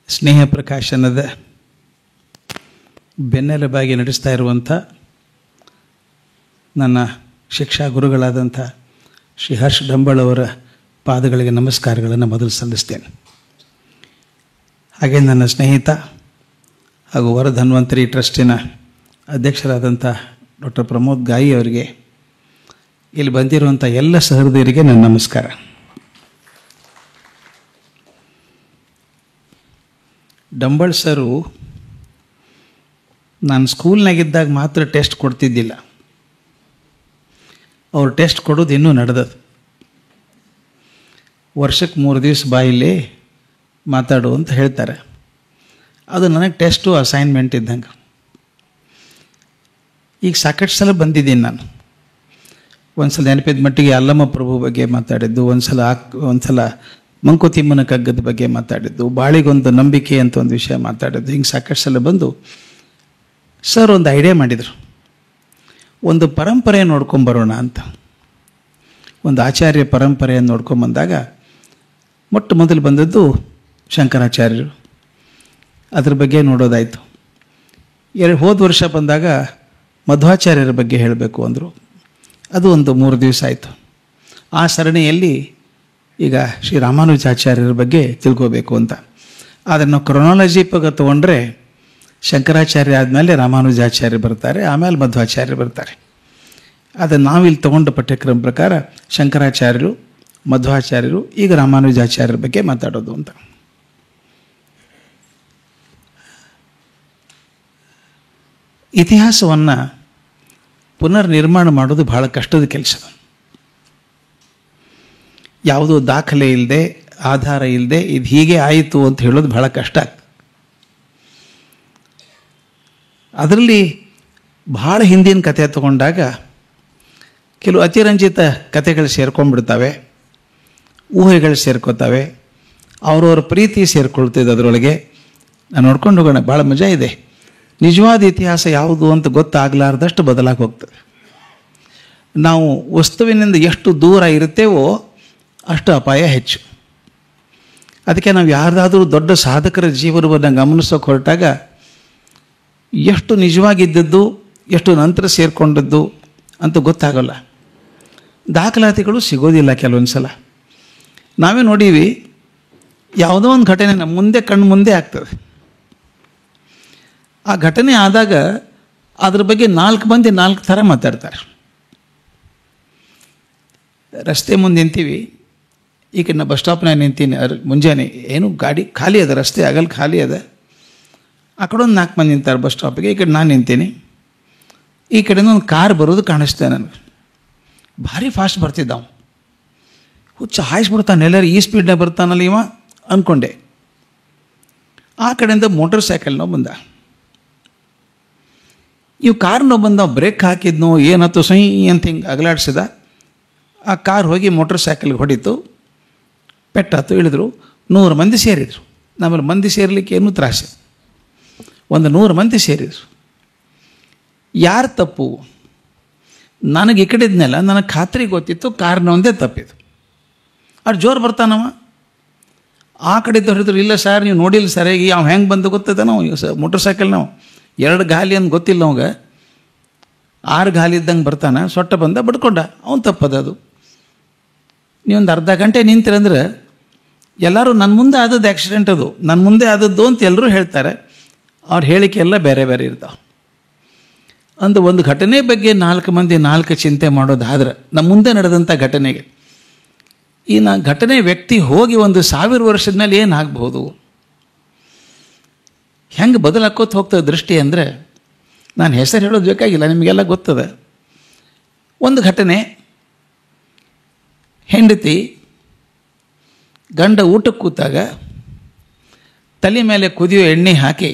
ಸ್ನೇಹ ಪ್ರಕಾಶನದ ಬೆನ್ನೆಲುಬಾಗಿ ನಡೆಸ್ತಾ ಇರುವಂಥ ನನ್ನ ಶಿಕ್ಷಾ ಗುರುಗಳಾದಂಥ ಶ್ರೀ ಹರ್ಷ ಡಂಬಳ ಅವರ ಪಾದಗಳಿಗೆ ನಮಸ್ಕಾರಗಳನ್ನು ಮೊದಲು ಸಲ್ಲಿಸ್ತೇನೆ. ಹಾಗೆ ನನ್ನ ಸ್ನೇಹಿತ ಹಾಗೂ ವರಧನ್ವಂತರಿ ಟ್ರಸ್ಟಿನ ಅಧ್ಯಕ್ಷರಾದಂಥ ಡಾಕ್ಟರ್ ಪ್ರಮೋದ್ ಗಾಯಿ ಅವರಿಗೆ, ಇಲ್ಲಿ ಬಂದಿರುವಂಥ ಎಲ್ಲ ಸಹೃದಯರಿಗೆ ನನ್ನ ನಮಸ್ಕಾರ. ಡಂಬಳ್ ಸರು ನಾನು ಸ್ಕೂಲ್ನಾಗಿದ್ದಾಗ ಮಾತ್ರ ಟೆಸ್ಟ್ ಕೊಡ್ತಿದ್ದಿಲ್ಲ. ಅವ್ರು ಟೆಸ್ಟ್ ಕೊಡೋದು ಇನ್ನೂ ನಡೆದದು. ವರ್ಷಕ್ಕೆ 3 ದಿವಸ ಬಾಯಿಲಿ ಮಾತಾಡು ಅಂತ ಹೇಳ್ತಾರೆ. ಅದು ನನಗೆ ಟೆಸ್ಟು ಅಸೈನ್ಮೆಂಟ್ ಇದ್ದಂಗೆ. ಈಗ ಸಾಕಷ್ಟು ಸಲ ಬಂದಿದ್ದೀನಿ ನಾನು. ಒಂದು ಸಲ ನೆನಪಿದ ಮಟ್ಟಿಗೆ ಅಲ್ಲಮ್ಮ ಪ್ರಭು ಬಗ್ಗೆ ಮಾತಾಡಿದ್ದು, ಒಂದು ಸಲ ಮಂಕುತಿಮ್ಮನ ಕಗ್ಗದ ಬಗ್ಗೆ ಮಾತಾಡಿದ್ದು, ಬಾಳಿಗೊಂದು ನಂಬಿಕೆ ಅಂತ ಒಂದು ವಿಷಯ ಮಾತಾಡಿದ್ದು. ಹಿಂಗೆ ಸಾಕಷ್ಟು ಸಲ ಬಂದು ಸರ್ ಒಂದು ಐಡಿಯಾ ಮಾಡಿದರು, ಒಂದು ಪರಂಪರೆ ನೋಡ್ಕೊಂಬರೋಣ ಅಂತ. ಒಂದು ಆಚಾರ್ಯ ಪರಂಪರೆಯನ್ನು ನೋಡ್ಕೊಂಬಂದಾಗ ಮೊಟ್ಟ ಮೊದಲು ಬಂದದ್ದು ಶಂಕರಾಚಾರ್ಯರು. ಅದ್ರ ಬಗ್ಗೆ ನೋಡೋದಾಯಿತು. ಹೋದ ವರ್ಷ ಬಂದಾಗ ಮಧ್ವಾಚಾರ್ಯರ ಬಗ್ಗೆ ಹೇಳಬೇಕು ಅಂದರು. ಅದು ಒಂದು 3 ದಿವಸ ಆಯಿತು. ಆ ಸರಣಿಯಲ್ಲಿ ಈಗ ಶ್ರೀ ರಾಮಾನುಜಾಚಾರ್ಯರ ಬಗ್ಗೆ ತಿಳ್ಕೋಬೇಕು ಅಂತ. ಆದರೆ ನಾವು ಕ್ರೊನಾಲಜಿ ತೊಗೊಂಡ್ರೆ ಶಂಕರಾಚಾರ್ಯ ಆದಮೇಲೆ ರಾಮಾನುಜಾಚಾರ್ಯ ಬರ್ತಾರೆ, ಆಮೇಲೆ ಮಧ್ವಾಚಾರ್ಯ ಬರ್ತಾರೆ. ಅದನ್ನು ನಾವಿಲ್ಲಿ ತೊಗೊಂಡ ಪಠ್ಯಕ್ರಮ ಪ್ರಕಾರ ಶಂಕರಾಚಾರ್ಯರು, ಮಧ್ವಾಚಾರ್ಯರು, ಈಗ ರಾಮಾನುಜಾಚಾರ್ಯರ ಬಗ್ಗೆ ಮಾತಾಡೋದು ಅಂತ. ಇತಿಹಾಸವನ್ನು ಪುನರ್ ನಿರ್ಮಾಣ ಮಾಡೋದು ಬಹಳ ಕಷ್ಟದ ಕೆಲಸ. ಯಾವುದೋ ದಾಖಲೆ ಇಲ್ಲದೆ, ಆಧಾರ ಇಲ್ಲದೆ ಇದು ಹೀಗೆ ಆಯಿತು ಅಂತ ಹೇಳೋದು ಬಹಳ ಕಷ್ಟ. ಅದರಲ್ಲಿ ಭಾಳ ಹಿಂದಿನ ಕಥೆ ತಗೊಂಡಾಗ ಕೆಲವು ಅತಿರಂಜಿತ ಕಥೆಗಳು ಸೇರ್ಕೊಂಡ್ಬಿಡ್ತವೆ, ಊಹೆಗಳು ಸೇರ್ಕೋತವೆ, ಅವ್ರವ್ರ ಪ್ರೀತಿ ಸೇರ್ಕೊಳ್ತಿದ್ದು ಅದರೊಳಗೆ. ನಾನು ನೋಡ್ಕೊಂಡು ಹೋಗೋಣ, ಭಾಳ ಮಜಾ ಇದೆ. ನಿಜವಾದ ಇತಿಹಾಸ ಯಾವುದು ಅಂತ ಗೊತ್ತಾಗಲಾರ್ದಷ್ಟು ಬದಲಾಗಿ ಹೋಗ್ತದೆ. ನಾವು ವಸ್ತುವಿನಿಂದ ಎಷ್ಟು ದೂರ ಇರುತ್ತೇವೋ ಅಷ್ಟು ಅಪಾಯ ಹೆಚ್ಚು. ಅದಕ್ಕೆ ನಾವು ಯಾರ್ದಾದ್ರೂ ದೊಡ್ಡ ಸಾಧಕರ ಜೀವನವನ್ನು ಗಮನಿಸೋಕೆ ಹೊರಟಾಗ ಎಷ್ಟು ನಿಜವಾಗಿದ್ದದ್ದು, ಎಷ್ಟು ನಂತರ ಸೇರಿಕೊಂಡದ್ದು ಅಂತ ಗೊತ್ತಾಗಲ್ಲ. ದಾಖಲಾತಿಗಳು ಸಿಗೋದಿಲ್ಲ ಕೆಲವೊಂದು ಸಲ. ನಾವೇ ನೋಡೀವಿ, ಯಾವುದೋ ಒಂದು ಘಟನೆ ನಮ್ಮ ಮುಂದೆ ಕಣ್ಣು ಮುಂದೆ ಆಗ್ತದೆ. ಆ ಘಟನೆ ಆದಾಗ ಅದ್ರ ಬಗ್ಗೆ 4 ಮಂದಿ 4 ಥರ ಮಾತಾಡ್ತಾರೆ. ರಸ್ತೆ ಮುಂದೆ ನಿಂತೀವಿ, ಈ ಕಡೆ ನಾ ಬಸ್ ಸ್ಟಾಪ್ನಾಗ ನಿಂತೀನಿ, ಮುಂಜಾನೆ ಏನು ಗಾಡಿ ಖಾಲಿ ಅದ, ರಸ್ತೆ ಆಗಲ್ಲ ಖಾಲಿ ಅದ. ಆ ಕಡೆ ಒಂದು 4 ಮಂದಿ ನಿಂತಾರೆ ಬಸ್ ಸ್ಟಾಪಿಗೆ, ಈ ಕಡೆ ನಾನು ನಿಂತೀನಿ. ಈ ಕಡೆಯಿಂದ ಒಂದು ಕಾರ್ ಬರೋದು ಕಾಣಿಸ್ತೇನೆ ನನಗೆ. ಭಾರಿ ಫಾಸ್ಟ್ ಬರ್ತಿದ್ದ ಅವನು, ಹುಚ್ಚ ಹಾಯಿಸ್ಬಿಡ್ತಾನೆ, ಎಲ್ಲರೂ ಈ ಸ್ಪೀಡ್ನಾಗ ಬರ್ತಾನಲ್ಲ ಇವ ಅಂದ್ಕೊಂಡೆ. ಆ ಕಡೆಯಿಂದ ಮೋಟರ್ ಸೈಕಲ್ನೋ ಬಂದ. ಇವು ಕಾರ್ನೋ ಬಂದ, ಬ್ರೇಕ್ ಹಾಕಿದ್ನೋ ಏನತ್ತು, ಸೈ ಅಂತ ಹಿಂಗೆ ಅಗಲಾಡಿಸಿದ. ಆ ಕಾರ್ ಹೋಗಿ ಮೋಟರ್ ಸೈಕಲ್ಗೆ ಹೊಡಿತು, ಪೆಟ್ಟಾತು, ಇಳಿದ್ರು. 100 ಮಂದಿ ಸೇರಿದರು. ನಮ್ಮಲ್ಲಿ ಮಂದಿ ಸೇರಲಿಕ್ಕೆ ಏನೂ ತ್ರಾಸೆ. ಒಂದು 100 ಮಂದಿ ಸೇರಿದರು. ಯಾರು ತಪ್ಪು? ನನಗೆ ಈ ಕಡೆ ಇದ್ನೆಲ್ಲ ನನಗೆ ಖಾತ್ರಿ ಗೊತ್ತಿತ್ತು ಕಾರ್ನ ಒಂದೇ ತಪ್ಪಿದ್ದು. ಅವ್ರು ಜೋರು ಬರ್ತಾನವ. ಆ ಕಡೆದ್ದು ಹೊಡೆದ್ರು, ಇಲ್ಲ ಸರ್ ನೀವು ನೋಡಿಲ್ಲ ಸರಿಯಾಗಿ, ಅವ್ನು ಹೆಂಗೆ ಬಂದು ಗೊತ್ತದ ನಾವು ಮೋಟರ್ ಸೈಕಲ್ ನಾವು 2 ಗಾಲಿ ಅಂತ ಗೊತ್ತಿಲ್ಲ ಅವಂಗೆ, 6 ಗಾಲಿ ಇದ್ದಂಗೆ ಬರ್ತಾನೆ, ಸೊಟ್ಟ ಬಂದ ಬಡ್ಕೊಂಡ, ಅವ್ನು ತಪ್ಪದ. ಅದು ನೀವೊಂದು ಅರ್ಧ ಗಂಟೆ ನಿಂತಿರಂದ್ರೆ ಎಲ್ಲರೂ ನನ್ನ ಮುಂದೆ ಆದದ್ದು ಆ್ಯಕ್ಸಿಡೆಂಟ್, ಅದು ನನ್ನ ಮುಂದೆ ಆದದ್ದು ಅಂತ ಎಲ್ಲರೂ ಹೇಳ್ತಾರೆ. ಅವ್ರ ಹೇಳಿಕೆ ಎಲ್ಲ ಬೇರೆ ಬೇರೆ ಇರ್ತಾವೆ. ಅಂದು ಒಂದು ಘಟನೆ ಬಗ್ಗೆ 4 ಮಂದಿ 4 ಚಿಂತೆ ಮಾಡೋದಾದ್ರೆ ನಮ್ಮ ಮುಂದೆ ನಡೆದಂಥ ಘಟನೆಗೆ ಈ ಘಟನೆ ವ್ಯಕ್ತಿ ಹೋಗಿ 1000 ವರ್ಷದ ಮೇಲೆ ಏನಾಗಬಹುದು, ಹೆಂಗೆ ಬದಲಾಕೋತ ಹೋಗ್ತದೆ ದೃಷ್ಟಿ ಅಂದರೆ, ನಾನು ಹೆಸರು ಹೇಳೋದು ಬೇಕಾಗಿಲ್ಲ, ನಿಮಗೆಲ್ಲ ಗೊತ್ತದ. ಒಂದು ಘಟನೆ, ಹೆಂಡತಿ ಗಂಡ ಊಟಕ್ಕೆ ಕೂತಾಗ ತಲೆ ಮೇಲೆ ಕುದಿಯೋ ಎಣ್ಣೆ ಹಾಕಿ,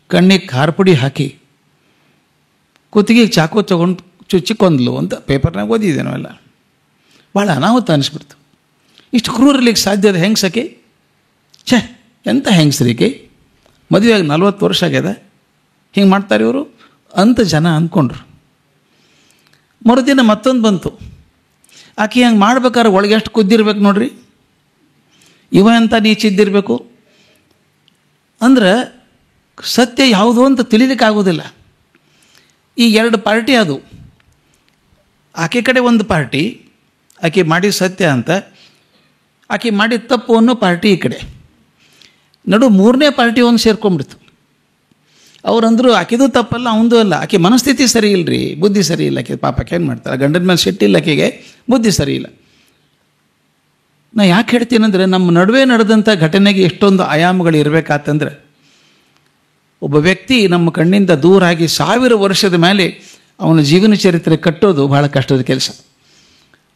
ಕಣ್ಣಿಗೆ ಖಾರ ಪುಡಿ ಹಾಕಿ, ಕುತ್ತಿಗೆಗೆ ಚಾಕು ತಗೊಂಡು ಚುಚ್ಚಿಕೊಂದ್ಲು ಅಂತ ಪೇಪರ್ನಾಗ ಓದಿದ್ದೆ ನಾವೆಲ್ಲ. ಭಾಳ ಅನಾಹುತ ಅನಿಸ್ಬಿಡ್ತು. ಇಷ್ಟು ಕ್ರೂರಲಿಕ್ಕೆ ಸಾಧ್ಯದ ಹೆಂಗ್ಸಕ್ಕೆ? ಛೇ, ಎಂಥ ಹೆಂಗಸ್ರಿಕೆ, ಮದುವೆಯಾಗಿ 40 ವರ್ಷ ಆಗ್ಯದ, ಹಿಂಗೆ ಮಾಡ್ತಾರೆ ಇವರು ಅಂತ ಜನ ಅಂದ್ಕೊಂಡ್ರು. ಮರುದಿನ ಮತ್ತೊಂದು ಬಂತು. ಆಕೆ ಹಂಗೆ ಮಾಡ್ಬೇಕಾದ್ರೆ ಒಳಗೆ ಎಷ್ಟು ಕುದ್ದಿರ್ಬೇಕು ನೋಡ್ರಿ. ಇವ ಅಂತ ನೀಚಿದ್ದಿರಬೇಕು. ಅಂದ್ರೆ ಸತ್ಯ ಯಾವುದು ಅಂತ ತಿಳಿಲಿಕ್ಕಾಗೋದಿಲ್ಲ. ಈ ಎರಡು ಪಾರ್ಟಿ ಅದು. ಆಕೆ ಕಡೆ ಒಂದು ಪಾರ್ಟಿ, ಆಕೆ ಮಾಡಿದ ಸತ್ಯ ಅಂತ, ಆಕೆ ಮಾಡಿದ ತಪ್ಪು ಅನ್ನೋ ಪಾರ್ಟಿ ಈ ಕಡೆ. ನಡು ಮೂರನೇ ಪಾರ್ಟಿ ಒಂದು ಸೇರ್ಕೊಂಡ್ಬಿಡ್ತು. ಅವ್ರಂದ್ರು ಆಕೆದು ತಪ್ಪಲ್ಲ, ಅವಂದು ಅಲ್ಲ, ಆಕೆ ಮನಸ್ಥಿತಿ ಸರಿ ಇಲ್ಲರಿ, ಬುದ್ಧಿ ಸರಿ ಇಲ್ಲ. ಆಕೆ ಪಾಪಕ್ಕೆ ಏನು ಮಾಡ್ತಾರೆ, ಗಂಡನ ಮೇಲೆ ಸಿಟ್ಟಿಲ್ಲ, ಆಕೆಗೆ ಬುದ್ಧಿ ಸರಿ ಇಲ್ಲ. ನಾ ಯಾಕೆ ಹೇಳ್ತೀನಂದರೆ, ನಮ್ಮ ನಡುವೆ ನಡೆದಂಥ ಘಟನೆಗೆ ಎಷ್ಟೊಂದು ಆಯಾಮಗಳು ಇರಬೇಕಾತಂದ್ರೆ, ಒಬ್ಬ ವ್ಯಕ್ತಿ ನಮ್ಮ ಕಣ್ಣಿಂದ ದೂರಾಗಿ 1000 ವರ್ಷದ ಮೇಲೆ ಅವನ ಜೀವನ ಚರಿತ್ರೆ ಕಟ್ಟೋದು ಭಾಳ ಕಷ್ಟದ ಕೆಲಸ.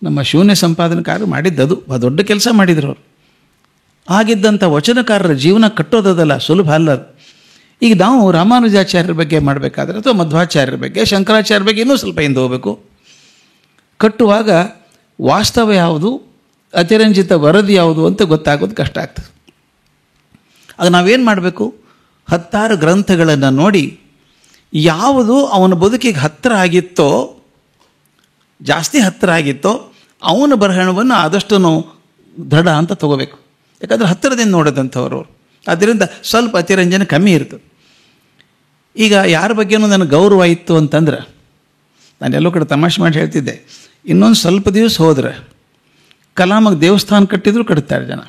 ನಮ್ಮ ಶೂನ್ಯ ಸಂಪಾದನಕಾರರು ಮಾಡಿದ್ದದು ದೊಡ್ಡ ಕೆಲಸ ಮಾಡಿದ್ರು ಅವರು. ಆಗಿದ್ದಂಥ ವಚನಕಾರರ ಜೀವನ ಕಟ್ಟೋದಲ್ಲ, ಸುಲಭ ಅಲ್ಲ ಅದು. ಈಗ ನಾವು ರಾಮಾನುಜಾಚಾರ್ಯರ ಬಗ್ಗೆ ಮಾಡಬೇಕಾದ್ರೆ, ಅಥವಾ ಮಧ್ವಾಚಾರ್ಯರ ಬಗ್ಗೆ, ಶಂಕರಾಚಾರ್ಯರ ಬಗ್ಗೆ ಇನ್ನೂ ಸ್ವಲ್ಪ ಹಿಂದೆ ಹೋಗಬೇಕು. ಕಟ್ಟುವಾಗ ವಾಸ್ತವ ಯಾವುದು, ಅತಿರಂಜಿತ ವರದಿ ಯಾವುದು ಅಂತ ಗೊತ್ತಾಗೋದು ಕಷ್ಟ ಆಗ್ತದೆ. ಆಗ ನಾವೇನು ಮಾಡಬೇಕು, 10 ಗ್ರಂಥಗಳನ್ನು ನೋಡಿ ಯಾವುದು ಅವನ ಬದುಕಿಗೆ ಹತ್ತಿರ ಆಗಿತ್ತೋ, ಜಾಸ್ತಿ ಹತ್ತಿರ ಆಗಿತ್ತೋ ಅವನ ಬರಹಣವನ್ನು ಆದಷ್ಟು ನಾವು ದೃಢ ಅಂತ ತಗೋಬೇಕು. ಯಾಕಂದರೆ ಹತ್ತಿರದಿಂದ ನೋಡೋದಂಥವ್ರು ಅವರು. ಆದ್ದರಿಂದ ಸ್ವಲ್ಪ ಅತಿರಂಜನೆ ಕಮ್ಮಿ ಇರ್ತದೆ. ಈಗ ಯಾರ ಬಗ್ಗೆನೂ ನನಗೆ ಗೌರವ ಇತ್ತು ಅಂತಂದ್ರೆ, ನಾನು ಎಲ್ಲೋ ಕಡೆ ತಮಾಷೆ ಮಾಡಿ ಹೇಳ್ತಿದ್ದೆ, ಇನ್ನೊಂದು ಸ್ವಲ್ಪ ದಿವಸ ಹೋದರೆ ಕಲಾಮಿಗೆ ದೇವಸ್ಥಾನ ಕಟ್ಟಿದ್ರು ಕಟ್ತಾರೆ ಜನ.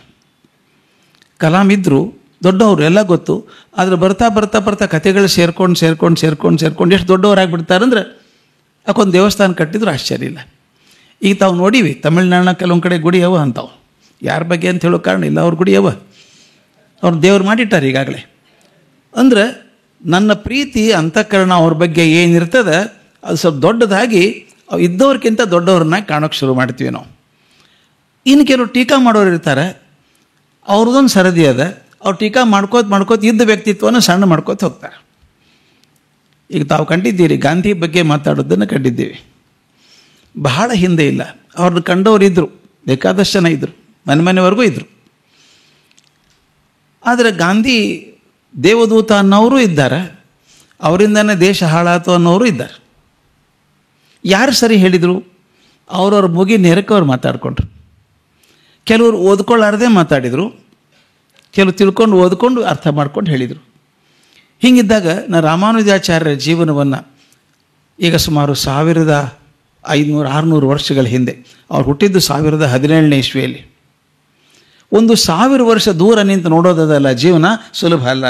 ಕಲಾಂ ಇದ್ದರು, ದೊಡ್ಡವರು ಎಲ್ಲ ಗೊತ್ತು. ಆದರೆ ಬರ್ತಾ ಬರ್ತಾ ಬರ್ತಾ ಕಥೆಗಳು ಸೇರ್ಕೊಂಡು ಎಷ್ಟು ದೊಡ್ಡವರಾಗಿಬಿಡ್ತಾರಂದ್ರೆ ಯಾಕೊಂದು ದೇವಸ್ಥಾನ ಕಟ್ಟಿದ್ರು ಆಶ್ಚರ್ಯ ಇಲ್ಲ. ಈಗ ತಾವು ನೋಡೀವಿ, ತಮಿಳ್ನಾಡಿನ ಕೆಲವೊಂದು ಕಡೆ ಗುಡಿ ಅವ ಅಂತಾವೆ. ಯಾರ ಬಗ್ಗೆ ಅಂತ ಹೇಳೋ ಕಾರಣ ಇಲ್ಲ, ಅವ್ರ ಗುಡಿ ಅವ, ಅವ್ರು ದೇವ್ರು ಮಾಡಿಟ್ಟಾರೆ ಈಗಾಗಲೇ. ಅಂದ್ರೆ ನನ್ನ ಪ್ರೀತಿ ಅಂತಃಕರಣ ಅವ್ರ ಬಗ್ಗೆ ಏನಿರ್ತದೆ ಅದು ಸ್ವಲ್ಪ ದೊಡ್ಡದಾಗಿ ಇದ್ದವ್ರಿಗಿಂತ ದೊಡ್ಡವ್ರನ್ನ ಕಾಣೋಕ್ಕೆ ಶುರು ಮಾಡ್ತೀವಿ ನಾವು. ಇನ್ನು ಕೆಲವರು ಟೀಕಾ ಮಾಡೋರು ಇರ್ತಾರೆ, ಅವ್ರದ್ದೊಂದು ಸರದಿ ಅದ, ಅವ್ರು ಟೀಕಾ ಮಾಡ್ಕೋತ ಇದ್ದ ವ್ಯಕ್ತಿತ್ವನ ಸಣ್ಣ ಮಾಡ್ಕೋತ ಹೋಗ್ತಾರೆ. ಈಗ ತಾವು ಕಂಡಿದ್ದೀರಿ, ಗಾಂಧಿ ಬಗ್ಗೆ ಮಾತಾಡೋದನ್ನು ಕಂಡಿದ್ದೀವಿ. ಬಹಳ ಹಿಂದೆ ಇಲ್ಲ, ಅವ್ರನ್ನ ಕಂಡವ್ರು ಇದ್ದರು, ಬೇಕಾದಷ್ಟು ಜನ ಇದ್ದರು, ಮನೆವರೆಗೂ ಇದ್ದರು. ಆದರೆ ಗಾಂಧಿ ದೇವದೂತ ಅನ್ನೋರು ಇದ್ದಾರೆ, ಅವರಿಂದನೇ ದೇಶ ಹಾಳಾತು ಅನ್ನೋರು ಇದ್ದಾರೆ. ಯಾರು ಸರಿ ಹೇಳಿದರು? ಅವ್ರವ್ರ ಮುಗಿ ನೇರಕ್ಕೆ ಅವ್ರು ಮಾತಾಡಿಕೊಂಡ್ರು. ಕೆಲವರು ಓದ್ಕೊಳ್ಳಾರದೆ ಮಾತಾಡಿದರು, ಕೆಲವು ತಿಳ್ಕೊಂಡು ಓದ್ಕೊಂಡು ಅರ್ಥ ಮಾಡ್ಕೊಂಡು ಹೇಳಿದರು. ಹೀಗಿದ್ದಾಗ ನಾನು ರಾಮಾನುಜಾಚಾರ್ಯರ ಜೀವನವನ್ನು ಈಗ ಸುಮಾರು 1500-600 ವರ್ಷಗಳ ಹಿಂದೆ, ಅವ್ರು ಹುಟ್ಟಿದ್ದು 1017ನೇ ಇಸ್ವಿಯಲ್ಲಿ, ಒಂದು 1000 ವರ್ಷ ದೂರ ನಿಂತು ನೋಡೋದಲ್ಲ ಜೀವನ ಸುಲಭ ಅಲ್ಲ.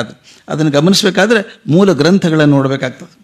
ಅದನ್ನು ಗಮನಿಸಬೇಕಾದ್ರೆ ಮೂಲ ಗ್ರಂಥಗಳನ್ನು ನೋಡಬೇಕಾಗ್ತದೆ.